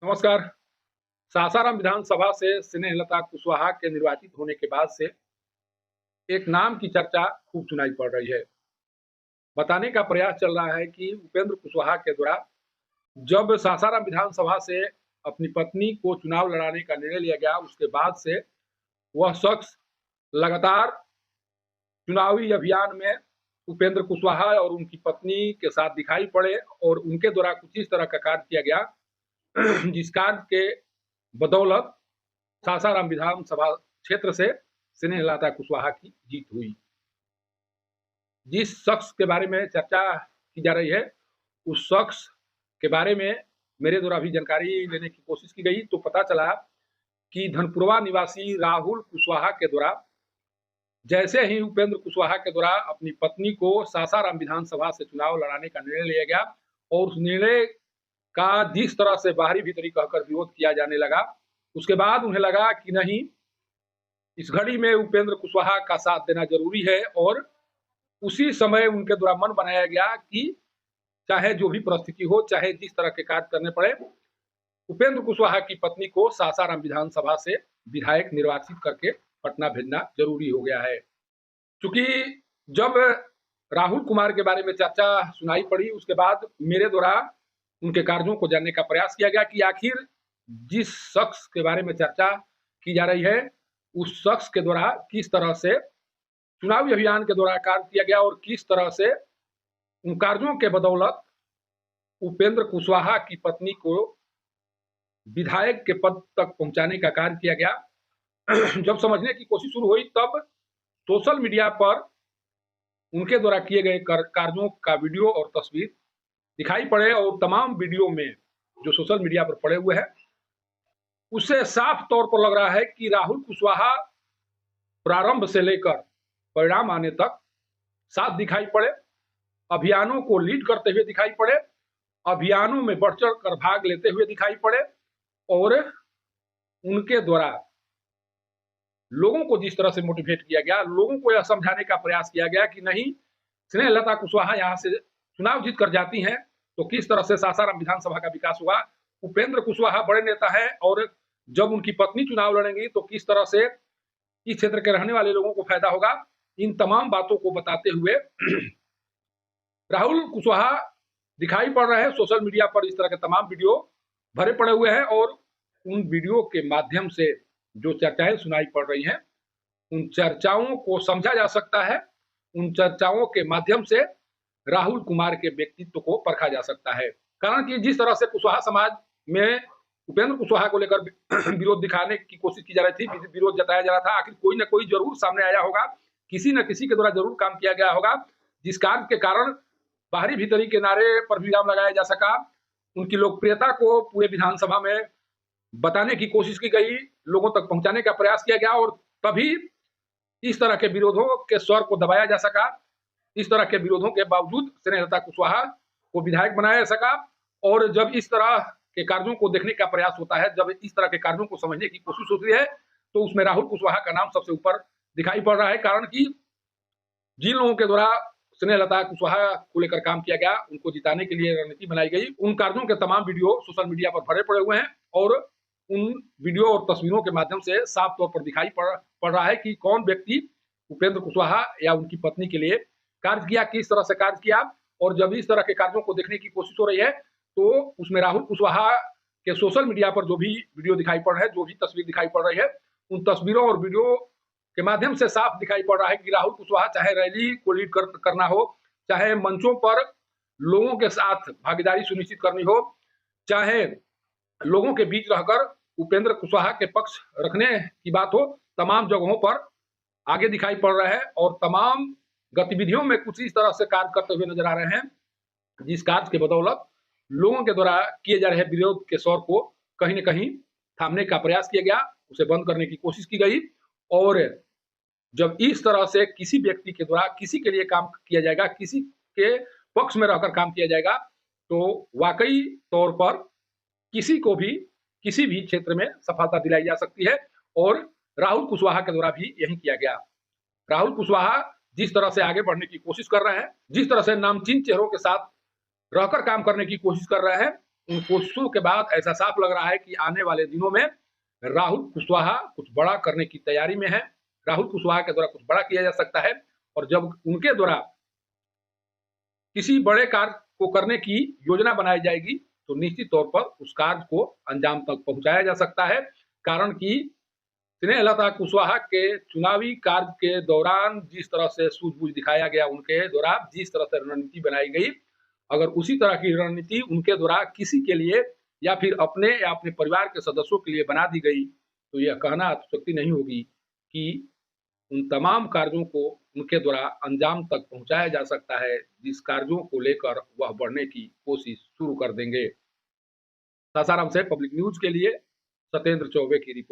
नमस्कार। सासाराम विधानसभा से स्नेहलता कुशवाहा के निर्वाचित होने के बाद से एक नाम की चर्चा खूब सुनाई पड़ रही है। बताने का प्रयास चल रहा है कि उपेंद्र कुशवाहा के द्वारा जब सासाराम विधानसभा से अपनी पत्नी को चुनाव लड़ाने का निर्णय लिया गया, उसके बाद से वह शख्स लगातार चुनावी अभियान में उपेंद्र कुशवाहा और उनकी पत्नी के साथ दिखाई पड़े और उनके द्वारा कुछ इस तरह का कार्य किया गया जिस कार्य के बदौलत सासाराम विधानसभा क्षेत्र से स्नेहलता कुशवाहा की जीत हुई। जिस शख्स के बारे में चर्चा की जा रही है, उस शख्स के बारे में मेरे द्वारा भी जानकारी लेने की कोशिश की गई तो पता चला कि धनपुरवा निवासी राहुल कुशवाहा के द्वारा जैसे ही उपेंद्र कुशवाहा के द्वारा अपनी पत्नी को सासाराम विधानसभा से चुनाव लड़ाने का निर्णय लिया गया और उस निर्णय का जिस तरह से बाहरी भीतरी कहकर विरोध किया जाने लगा, उसके बाद उन्हें लगा कि नहीं, इस घड़ी में उपेंद्र कुशवाहा का साथ देना जरूरी है और उसी समय उनके द्वारा मन बनाया गया कि चाहे जो भी परिस्थिति हो, चाहे जिस तरह के कार्य करने पड़े, उपेंद्र कुशवाहा की पत्नी को सासाराम विधानसभा से विधायक निर्वाचित करके पटना भेजना जरूरी हो गया है। क्योंकि जब राहुल कुमार के बारे में चर्चा सुनाई पड़ी, उसके बाद मेरे द्वारा उनके कार्यों को जानने का प्रयास किया गया कि आखिर जिस शख्स के बारे में चर्चा की जा रही है, उस शख्स के द्वारा किस तरह से चुनावी अभियान के दौरान कार्य किया गया और किस तरह से उन कार्यों के बदौलत उपेंद्र कुशवाहा की पत्नी को विधायक के पद तक पहुंचाने का कार्य किया गया। जब समझने की कोशिश शुरू हुई, तब सोशल मीडिया पर उनके द्वारा किए गए कार्यों का वीडियो और तस्वीर दिखाई पड़े और तमाम वीडियो में जो सोशल मीडिया पर पड़े हुए हैं, उससे साफ तौर पर लग रहा है कि राहुल कुशवाहा प्रारंभ से लेकर परिणाम आने तक साथ दिखाई पड़े, अभियानों को लीड करते हुए दिखाई पड़े, अभियानों में बढ़ चढ़ कर भाग लेते हुए दिखाई पड़े और उनके द्वारा लोगों को जिस तरह से मोटिवेट किया गया, लोगों को यह समझाने का प्रयास किया गया कि नहीं, स्नेहलता कुशवाहा यहाँ से चुनाव जीत कर जाती हैं तो किस तरह से सासाराम विधानसभा का विकास होगा। उपेंद्र कुशवाहा बड़े नेता है और जब उनकी पत्नी चुनाव लड़ेंगी तो किस तरह से इस क्षेत्र के रहने वाले लोगों को फायदा होगा। इन तमाम बातों को बताते हुए राहुल कुशवाहा दिखाई पड़ रहे हैं सोशल मीडिया पर। इस तरह के तमाम वीडियो भरे पड़े हुए हैं और उन वीडियो के माध्यम से जो चर्चाएं सुनाई पड़ रही हैं, उन चर्चाओं को समझा जा सकता है। उन चर्चाओं के माध्यम से राहुल कुमार के व्यक्तित्व को परखा जा सकता है। कारण कि जिस तरह से कुशवाहा समाज में उपेंद्र कुशवाहा को लेकर विरोध दिखाने की कोशिश की जा रही थी, विरोध जताया जा रहा था, आखिर कोई ना कोई जरूर सामने आया होगा, किसी न किसी के द्वारा जरूर काम किया गया होगा, जिस कार्य के कारण बाहरी भीतरी के नारे पर विराम लगाया जा सका। उनकी लोकप्रियता को पूरे विधानसभा में बताने की कोशिश की गई, लोगों तक पहुंचाने का प्रयास किया गया और तभी इस तरह के विरोधों के स्वर को दबाया जा सका। इस तरह के विरोधों के बावजूद स्नेहलता कुशवाहा को विधायक बनाया जा सका। और जब इस तरह के कार्यों को देखने का प्रयास होता है, जब इस तरह के कार्यों को समझने की कोशिश होती है, तो उसमें राहुल कुशवाहा का नाम सबसे ऊपर दिखाई पड़ रहा है। कारण कि जिन लोगों के द्वारा स्नेहलता कुशवाहा को लेकर काम किया गया, उनको जिताने के लिए रणनीति बनाई गई, उन कार्यों के तमाम वीडियो सोशल मीडिया पर भरे पड़े हुए हैं और उन वीडियो और तस्वीरों के माध्यम से साफ तौर पर दिखाई पड़ रहा है कि कौन व्यक्ति उपेंद्र कुशवाहा या उनकी पत्नी के लिए कार्य किया, किस तरह से कार्य किया। और जब इस तरह के कार्यों को देखने की कोशिश हो रही है, तो उसमें राहुल कुशवाहा के सोशल मीडिया पर जो भी वीडियो दिखाई पड़ रहा है, जो भी तस्वीर दिखाई पड़ रही है, उन तस्वीरों और वीडियो के माध्यम से साफ दिखाई पड़ रहा है कि राहुल कुशवाहा चाहे रैली को लीड करना हो, चाहे मंचों पर लोगों के साथ भागीदारी सुनिश्चित करनी हो, चाहे लोगों के बीच रहकर उपेंद्र कुशवाहा के पक्ष रखने की बात हो, तमाम जगहों पर आगे दिखाई पड़ रहा है और तमाम गतिविधियों में कुछ इस तरह से कार्य करते हुए नजर आ रहे हैं, जिस कार्य के बदौलत लोगों के द्वारा किए जा रहे विरोध के स्वर को कहीं न कहीं थामने का प्रयास किया गया, उसे बंद करने की कोशिश की गई। और जब इस तरह से किसी व्यक्ति के द्वारा किसी के लिए काम किया जाएगा, किसी के पक्ष में रहकर काम किया जाएगा, तो वाकई तौर पर किसी को भी किसी भी क्षेत्र में सफलता दिलाई जा सकती है और राहुल कुशवाहा के द्वारा भी यही किया गया। राहुल कुशवाहा जिस तरह से आगे बढ़ने की कोशिश कर रहे हैं, जिस तरह से नामचीन चेहरों के साथ रहकर काम करने की कोशिश कर रहे हैं, उन कोशिशों के बाद ऐसा साफ लग रहा है कि आने वाले दिनों में राहुल कुशवाहा कुछ बड़ा करने की तैयारी में है। राहुल कुशवाहा के द्वारा कुछ बड़ा किया जा सकता है और जब उनके द्वारा किसी बड़े कार्य को करने की योजना बनाई जाएगी तो निश्चित तौर पर उस कार्य को अंजाम तक पहुंचाया जा सकता है। कारण कि स्नेहलता कुशवाहा के चुनावी कार्य के दौरान जिस तरह से सूझबूझ दिखाया गया, उनके द्वारा जिस तरह से रणनीति बनाई गई, अगर उसी तरह की रणनीति उनके द्वारा किसी के लिए या फिर अपने या अपने परिवार के सदस्यों के लिए बना दी गई तो यह कहना अतिशयोक्ति नहीं होगी कि उन तमाम कार्यों को उनके द्वारा अंजाम तक पहुंचाया जा सकता है जिस कार्यों को लेकर वह बढ़ने की कोशिश शुरू कर देंगे। सासाराम से पब्लिक न्यूज के लिए सत्येंद्र चौबे की रिपोर्ट।